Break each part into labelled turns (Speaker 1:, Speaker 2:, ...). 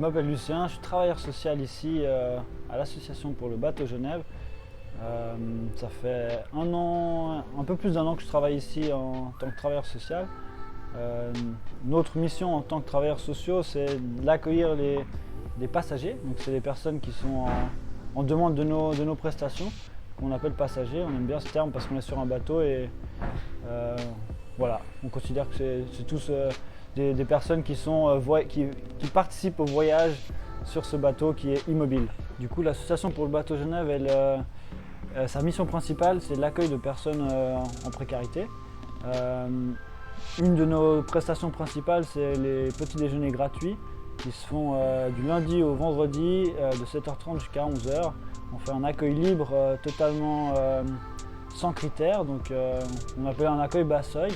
Speaker 1: m'appelle Lucien, je suis travailleur social ici à l'association pour le bateau Genève. Ça fait un an, un peu plus d'1 an que je travaille ici en tant que travailleur social. Notre mission en tant que travailleurs sociaux, c'est d'accueillir des passagers. Donc c'est des personnes qui sont en demande de nos prestations, qu'on appelle passagers. On aime bien ce terme parce qu'on est sur un bateau et voilà, on considère que c'est tous des personnes qui participent au voyage sur ce bateau qui est immobile. Du coup, l'association pour le bateau Genève, sa mission principale, c'est l'accueil de personnes en précarité. Une de nos prestations principales, c'est les petits déjeuners gratuits qui se font du lundi au vendredi de 7h30 jusqu'à 11h. On fait un accueil libre totalement sans critères, donc on appelle un accueil bas seuil.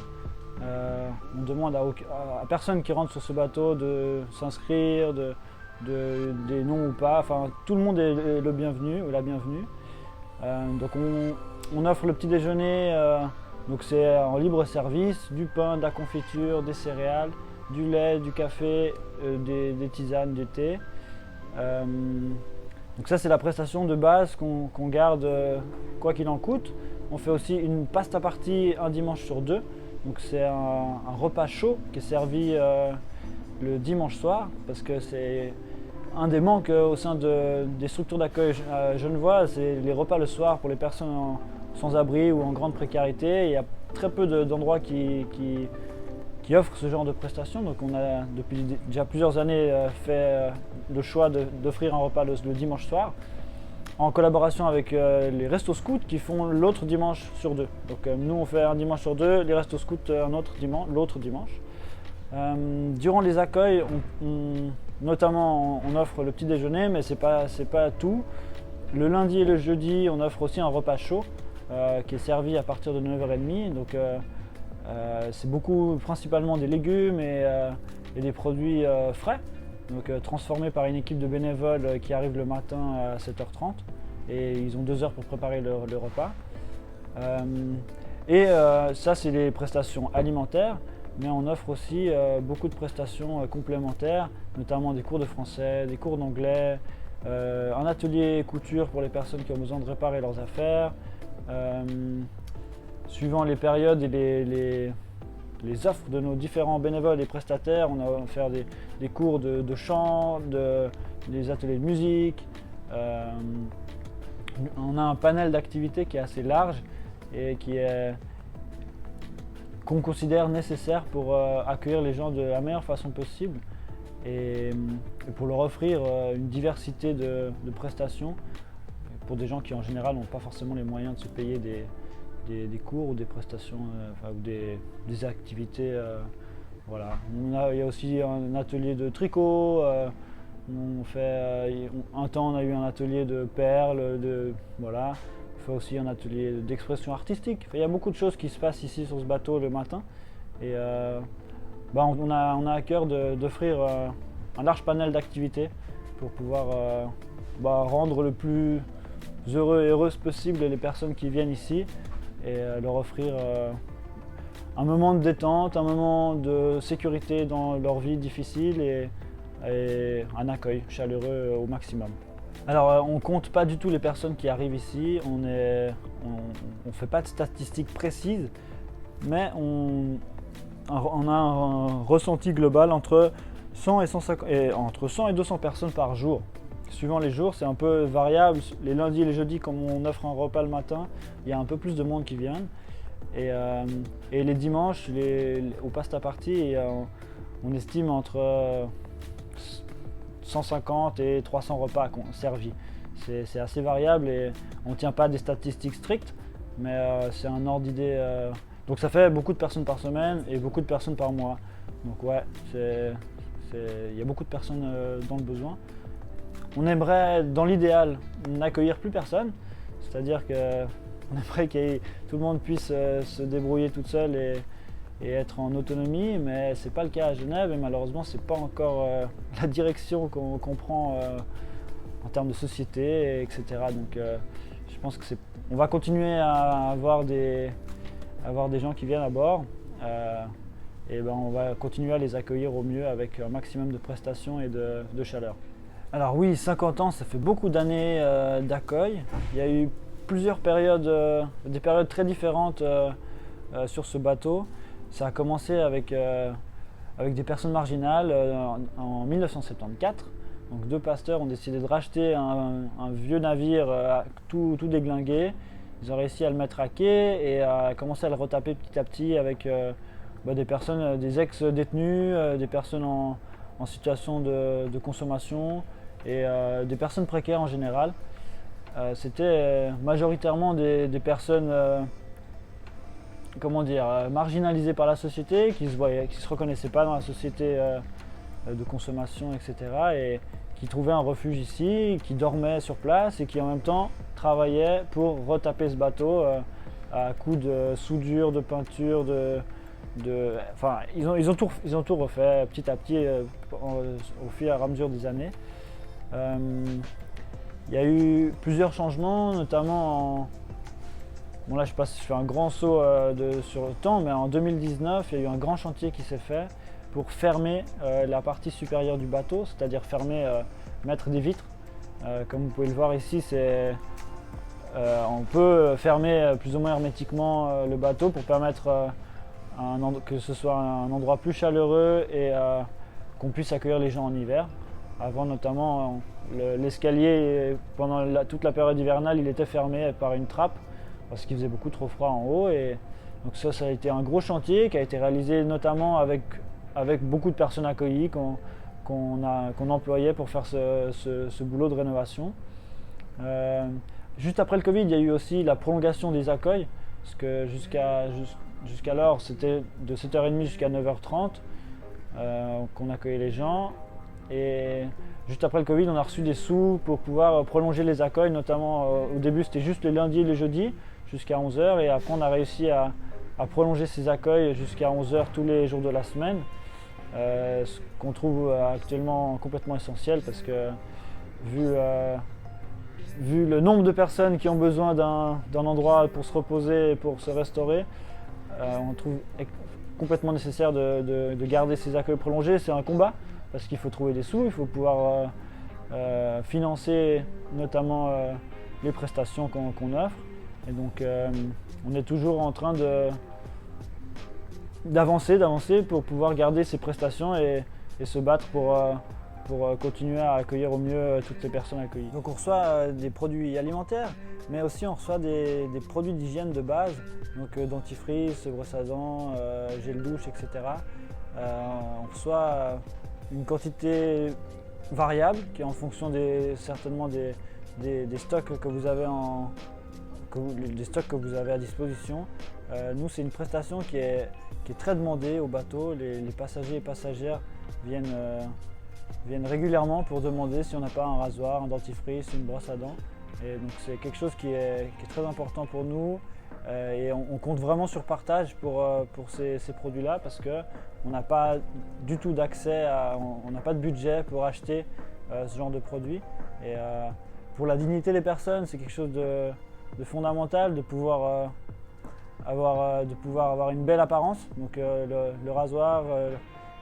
Speaker 1: On demande à personne qui rentre sur ce bateau de s'inscrire, des noms ou pas, enfin tout le monde est le bienvenu ou la bienvenue. Donc on offre le petit déjeuner, donc c'est en libre service, du pain, de la confiture, des céréales, du lait, du café, des tisanes, du thé. Donc ça c'est la prestation de base qu'on garde quoi qu'il en coûte. On fait aussi une pasta party un dimanche sur 2. Donc c'est un repas chaud qui est servi le dimanche soir parce que c'est un des manques au sein des structures d'accueil genevois, c'est les repas le soir pour les personnes sans abri ou en grande précarité. Il y a très peu d'endroits qui offrent ce genre de prestations. Donc on a depuis déjà plusieurs années fait le choix d'offrir un repas le dimanche soir en collaboration avec les Restos Scouts qui font l'autre dimanche sur 2. Donc nous on fait un dimanche sur 2, les Restos Scouts l'autre dimanche. Durant les accueils, notamment on offre le petit déjeuner, mais c'est pas tout. Le lundi et le jeudi, on offre aussi un repas chaud qui est servi à partir de 9h30. Donc c'est principalement des légumes et des produits frais. Donc transformés par une équipe de bénévoles qui arrive le matin à 7h30 et ils ont 2 heures pour préparer le repas. Ça c'est les prestations alimentaires, mais on offre aussi beaucoup de prestations complémentaires, notamment des cours de français, des cours d'anglais, un atelier couture pour les personnes qui ont besoin de réparer leurs affaires. Suivant les périodes et les offres de nos différents bénévoles et prestataires, on a offert des cours de chant, des ateliers de musique. On a un panel d'activités qui est assez large et qu'on considère nécessaire pour accueillir les gens de la meilleure façon possible et pour leur offrir une diversité de prestations pour des gens qui en général n'ont pas forcément les moyens de se payer des cours ou des prestations ou des activités. Voilà. Il y a aussi un atelier de tricot. Un temps on a eu un atelier de perles. Voilà. On fait aussi un atelier d'expression artistique. Il y a beaucoup de choses qui se passent ici sur ce bateau le matin. Et on a à cœur d'offrir un large panel d'activités pour pouvoir rendre le plus heureux et heureuses possible les personnes qui viennent ici et leur offrir un moment de détente, un moment de sécurité dans leur vie difficile et un accueil chaleureux au maximum. Alors on compte pas du tout les personnes qui arrivent ici, on fait pas de statistiques précises, mais on a un ressenti global entre 100 et 200 personnes par jour. Suivant les jours, c'est un peu variable. Les lundis et les jeudis, comme on offre un repas le matin, il y a un peu plus de monde qui viennent. Et les dimanches, au pasta party, on estime entre 150 et 300 repas servis. C'est assez variable et on ne tient pas des statistiques strictes, mais c'est un ordre d'idée. Donc ça fait beaucoup de personnes par semaine et beaucoup de personnes par mois. Donc ouais, il y a beaucoup de personnes dans le besoin. On aimerait, dans l'idéal, n'accueillir plus personne, c'est-à-dire qu'on aimerait que tout le monde puisse se débrouiller toute seule et être en autonomie, mais ce n'est pas le cas à Genève et malheureusement ce n'est pas encore la direction qu'on prend en termes de société, etc. Donc je pense qu'on va continuer à avoir des gens qui viennent à bord. et ben, on va continuer à les accueillir au mieux avec un maximum de prestations et de chaleur. Alors oui, 50 ans, ça fait beaucoup d'années d'accueil. Il y a eu plusieurs périodes, des périodes très différentes sur ce bateau. Ça a commencé avec des personnes marginales en 1974. Donc deux pasteurs ont décidé de racheter un vieux navire tout déglingué. Ils ont réussi à le mettre à quai et à commencer à le retaper petit à petit avec des personnes, des ex-détenus, des personnes en situation de consommation et des personnes précaires en général. C'était majoritairement des personnes marginalisées par la société, qui se reconnaissaient pas dans la société de consommation, etc. et qui trouvaient un refuge ici, qui dormaient sur place et qui en même temps travaillaient pour retaper ce bateau à coups de soudure, de peinture, ils ont tout refait petit à petit au fur et à mesure des années. Il y a eu plusieurs changements, notamment bon là je fais un grand saut sur le temps, mais en 2019 il y a eu un grand chantier qui s'est fait pour fermer la partie supérieure du bateau, c'est-à-dire mettre des vitres. Comme vous pouvez le voir ici, on peut fermer plus ou moins hermétiquement le bateau pour permettre que ce soit un endroit plus chaleureux et qu'on puisse accueillir les gens en hiver. Avant notamment, l'escalier, pendant toute la période hivernale, il était fermé par une trappe parce qu'il faisait beaucoup trop froid en haut. Et donc ça a été un gros chantier qui a été réalisé notamment avec beaucoup de personnes accueillies qu'on employait pour faire ce boulot de rénovation. Juste après le Covid, il y a eu aussi la prolongation des accueils, parce que jusqu'alors c'était de 7h30 jusqu'à 9h30 qu'on accueillait les gens. Et juste après le Covid, on a reçu des sous pour pouvoir prolonger les accueils, notamment au début c'était juste les lundis et les jeudis jusqu'à 11h, et après on a réussi à prolonger ces accueils jusqu'à 11h tous les jours de la semaine, ce qu'on trouve actuellement complètement essentiel parce que vu le nombre de personnes qui ont besoin d'un endroit pour se reposer et pour se restaurer, on trouve complètement nécessaire de garder ces accueils prolongés. C'est un combat parce qu'il faut trouver des sous, il faut pouvoir financer notamment les prestations qu'on offre. Et donc on est toujours en train d'avancer pour pouvoir garder ces prestations et se battre pour continuer à accueillir au mieux toutes les personnes accueillies. Donc on reçoit des produits alimentaires, mais aussi on reçoit des produits d'hygiène de base, donc dentifrice, brosse à dents, gel douche, etc. On reçoit une quantité variable qui est en fonction certainement des stocks que vous avez à disposition. Nous, c'est une prestation qui est très demandée au bateau. Les passagers et passagères viennent régulièrement pour demander si on n'a pas un rasoir, un dentifrice, une brosse à dents. Et donc c'est quelque chose qui est très important pour nous. Et on compte vraiment sur partage pour ces produits-là parce qu'on n'a pas du tout d'accès, on n'a pas de budget pour acheter ce genre de produits. Et pour la dignité des personnes, c'est quelque chose de fondamental de pouvoir avoir une belle apparence, donc le rasoir,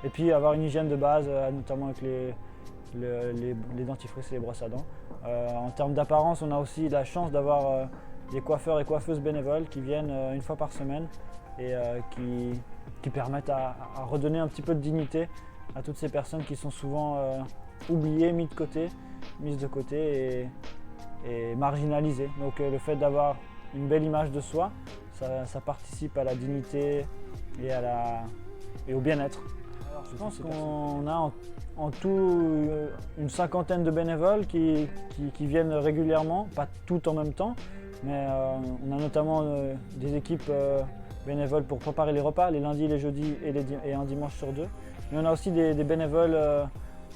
Speaker 1: et puis avoir une hygiène de base, notamment avec les dentifrices et les brosses à dents. En termes d'apparence, on a aussi la chance d'avoir des coiffeurs et coiffeuses bénévoles qui viennent une fois par semaine et qui permettent à redonner un petit peu de dignité à toutes ces personnes qui sont souvent oubliées, mises de côté et marginalisées. Donc le fait d'avoir une belle image de soi, ça participe à la dignité et au bien-être. Je pense qu'on a en tout une cinquantaine de bénévoles qui viennent régulièrement, pas tout en même temps, mais on a notamment des équipes bénévoles pour préparer les repas, les lundis, les jeudis et un dimanche sur deux. Mais on a aussi des bénévoles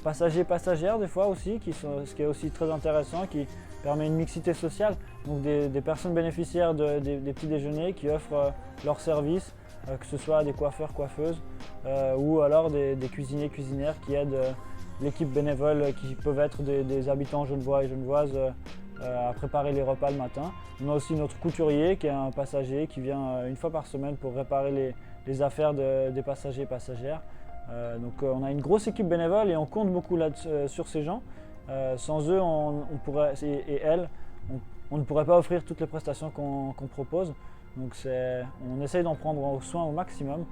Speaker 1: passagers, passagères des fois aussi, ce qui est aussi très intéressant, qui permet une mixité sociale. Donc des personnes bénéficiaires des petits déjeuners qui offrent leurs services, que ce soit des coiffeurs, coiffeuses, ou alors des cuisiniers, cuisinières qui aident l'équipe bénévole qui peuvent être des habitants genevois et genevoises à préparer les repas le matin. On a aussi notre couturier qui est un passager qui vient une fois par semaine pour réparer les affaires des passagers et passagères. Donc on a une grosse équipe bénévole et on compte beaucoup sur ces gens. Sans eux et elles, on ne pourrait pas offrir toutes les prestations qu'on propose. Donc on essaye d'en prendre soin au maximum.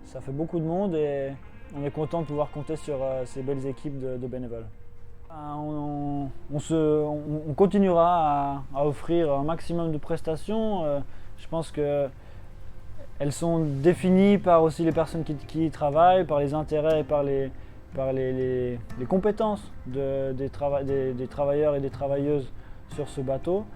Speaker 1: Ça fait beaucoup de monde et on est content de pouvoir compter sur ces belles équipes de bénévoles. On continuera à offrir un maximum de prestations. Je pense qu'elles sont définies par aussi les personnes qui y travaillent, par les intérêts et par les compétences des travailleurs et des travailleuses sur ce bateau.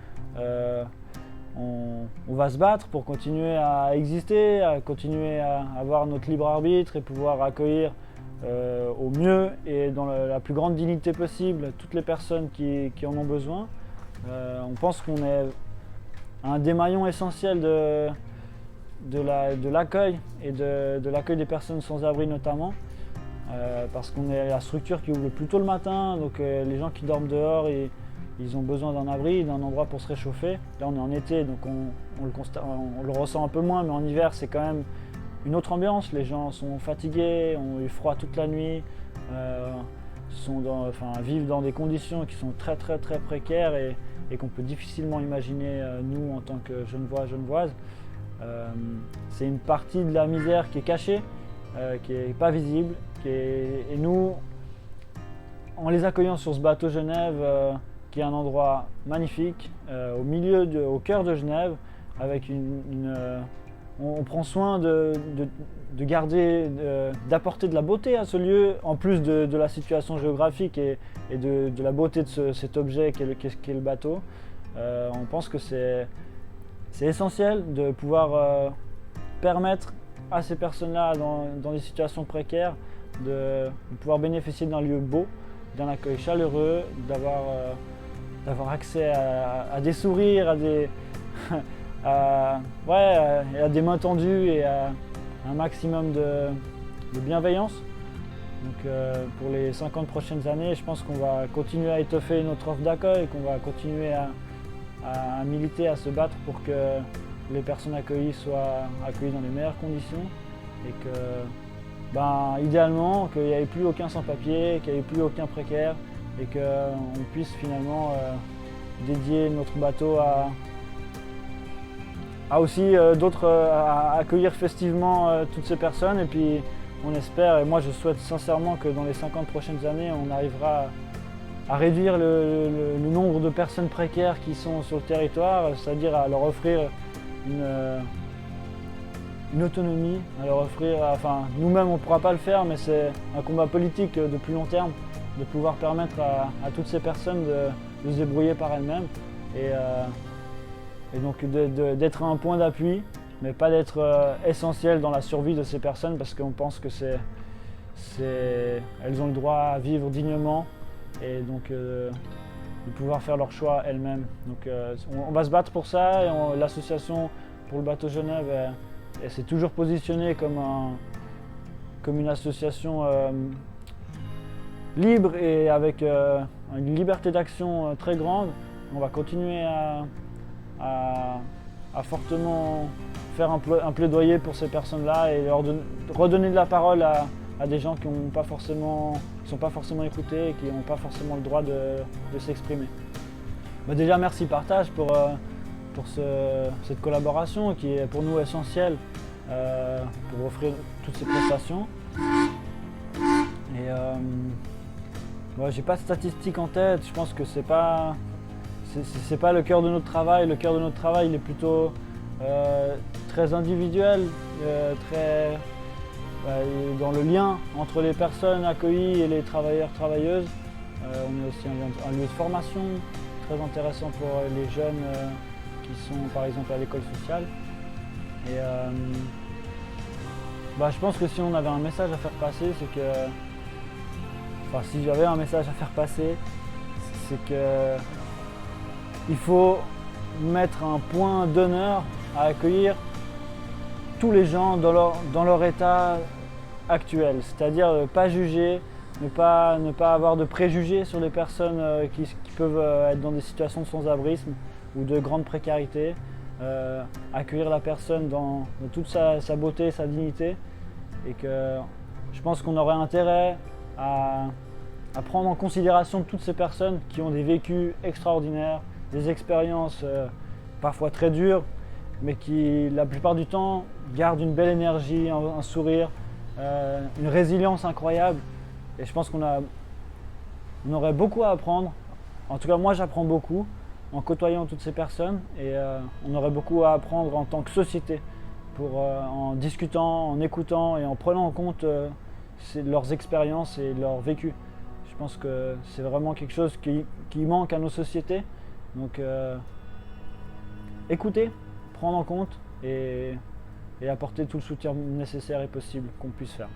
Speaker 1: On va se battre pour continuer à exister, à continuer à avoir notre libre arbitre et pouvoir accueillir au mieux et dans la plus grande dignité possible toutes les personnes qui en ont besoin. On pense qu'on est un des maillons essentiels de l'accueil et de l'accueil des personnes sans abri notamment, parce qu'on est la structure qui ouvre le plus tôt le matin, donc les gens qui dorment dehors ils ont besoin d'un abri, d'un endroit pour se réchauffer. Là on est en été donc on le ressent un peu moins, mais en hiver c'est quand même une autre ambiance. Les gens sont fatigués, ont eu froid toute la nuit, vivent dans des conditions qui sont très précaires et qu'on peut difficilement imaginer nous en tant que Genevoises. C'est une partie de la misère qui est cachée, qui n'est pas visible. Et nous, en les accueillant sur ce bateau Genève, qui est un endroit magnifique, au cœur de Genève, avec on prend soin de garder, d'apporter de la beauté à ce lieu, en plus de la situation géographique et de la beauté de cet objet qu'est le bateau. On pense que c'est essentiel de pouvoir permettre à ces personnes-là dans des situations précaires de pouvoir bénéficier d'un lieu beau, d'un accueil chaleureux, d'avoir accès à des sourires, à des mains tendues et à un maximum de bienveillance. Donc pour les 50 prochaines années, je pense qu'on va continuer à étoffer notre offre d'accueil, qu'on va continuer à militer, à se battre pour que les personnes accueillies soient accueillies dans les meilleures conditions et que, idéalement, qu'il n'y ait plus aucun sans-papier, qu'il n'y ait plus aucun précaire et qu'on puisse finalement dédier notre bateau à accueillir festivement toutes ces personnes. Et puis on espère, et moi je souhaite sincèrement que dans les 50 prochaines années, on arrivera à réduire le nombre de personnes précaires qui sont sur le territoire, c'est-à-dire à leur offrir une autonomie, à leur offrir, nous-mêmes on ne pourra pas le faire, mais c'est un combat politique de plus long terme, de pouvoir permettre à toutes ces personnes de se débrouiller par elles-mêmes et donc d'être un point d'appui, mais pas d'être essentiel dans la survie de ces personnes, parce qu'on pense que elles ont le droit à vivre dignement et donc de pouvoir faire leur choix elles-mêmes. Donc on va se battre pour ça, et l'association pour le bateau Genève elle s'est toujours positionnée comme une association libre et avec une liberté d'action très grande. On va continuer à fortement faire un plaidoyer pour ces personnes-là et leur redonner de la parole à des gens qui ne sont pas forcément écoutés et qui n'ont pas forcément le droit de s'exprimer. Déjà merci Partage pour cette collaboration qui est pour nous essentielle pour offrir toutes ces prestations. Et j'ai pas de statistiques en tête, je pense que c'est pas le cœur de notre travail. Le cœur de notre travail il est plutôt très individuel, très dans le lien entre les personnes accueillies et les travailleurs, travailleuses. On est aussi un lieu de formation très intéressant pour les jeunes qui sont par exemple à l'école sociale. Et je pense que si on avait un message à faire passer, c'est que, si j'avais un message à faire passer, c'est que il faut mettre un point d'honneur à accueillir tous les gens dans leur état actuel, c'est-à-dire ne pas juger, ne pas avoir de préjugés sur les personnes qui peuvent être dans des situations de sans-abrisme ou de grande précarité. accueillir la personne dans toute sa beauté, sa dignité, et que je pense qu'on aurait intérêt à prendre en considération toutes ces personnes qui ont des vécus extraordinaires, des expériences parfois très dures, mais qui la plupart du temps gardent une belle énergie, un sourire, une résilience incroyable. Et je pense qu'on aurait beaucoup à apprendre. En tout cas, moi j'apprends beaucoup en côtoyant toutes ces personnes, et on aurait beaucoup à apprendre en tant que société, en discutant, en écoutant et en prenant en compte leurs expériences et leur vécu. Je pense que c'est vraiment quelque chose qui manque à nos sociétés. Donc écouter, prendre en compte et apporter tout le soutien nécessaire et possible qu'on puisse faire.